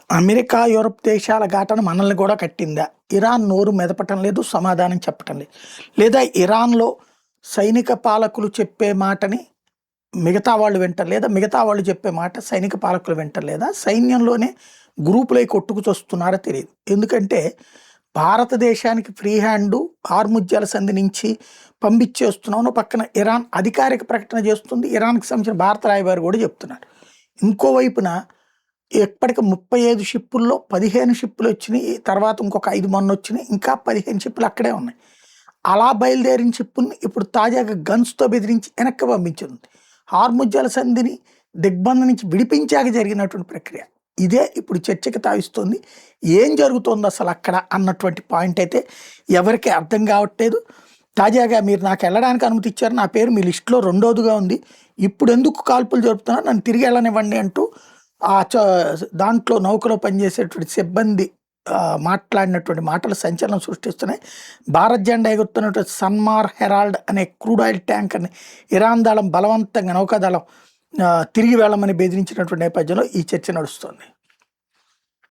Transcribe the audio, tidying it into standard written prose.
America, Europe దేశాల ఘాటన మనల్ని కూడా కట్టిందా? ఇరాన్ నోరు మెదపటం లేదు, సమాధానం చెప్పటం లేదు. లేదా ఇరాన్‌లో సైనిక పాలకులు చెప్పే మాటని మిగతా వాళ్ళు వింటలేదా? మిగతా వాళ్ళు చెప్పే మాట సైనిక పాలకులు వింటలేదా? సైన్యంలోనే గ్రూపులై కొట్టుకు చస్తున్నారా తెలీదు. ఎందుకంటే భారతదేశానికి ఫ్రీ హ్యాండు హార్ముజ్ జలసంధి నుంచి పంపించేస్తున్నాను. పక్కన ఇరాన్ అధికారిక ప్రకటన చేస్తుంది. ఇరాన్‌కి సంబంధించిన భారత రాయబారి కూడా చెప్తున్నారు. ఇంకోవైపున ఇప్పటికి 35 షిప్పుల్లో 15 షిప్పులు వచ్చినాయి. తర్వాత ఇంకొక 5 మొన్నొచ్చినాయి. ఇంకా 15 షిప్పులు అక్కడే ఉన్నాయి. అలా బయలుదేరిన షిప్పుల్ని ఇప్పుడు తాజాగా గన్స్‌తో బెదిరించి వెనక్కి పంపించింది. హార్ముజ్ జలసంధిని దిగ్బంధం నుంచి విడిపించాక జరిగినటువంటి ప్రక్రియ. ఇదే ఇప్పుడు చర్చకి తావిస్తుంది. ఏం జరుగుతోంది అసలు అక్కడ అన్నటువంటి పాయింట్ అయితే ఎవరికీ అర్థం కావట్లేదు. తాజాగా మీరు నాకు వెళ్ళడానికి అనుమతి ఇచ్చారు. నా పేరు మీ లిస్టులో రెండోదిగా ఉంది. ఇప్పుడు ఎందుకు కాల్పులు జరుపుతున్నారు? నన్ను తిరిగి వెళ్ళనివ్వండి అంటూ ఆ దాంట్లో నౌకలో పనిచేసేటువంటి సిబ్బంది మాట్లాడినటువంటి మాటలు సంచలనం సృష్టిస్తున్నాయి. భారత్ జెండా ఎగురుతున్నటువంటి సన్మార్ హెరాల్డ్ అనే క్రూడ్ ఆయిల్ ట్యాంకర్ని ఇరాన్ దళం బలవంతంగా నౌకాదళం తిరిగి వెళ్ళమని బెదిరించినటువంటి నేపథ్యంలో ఈ చర్చ నడుస్తుంది.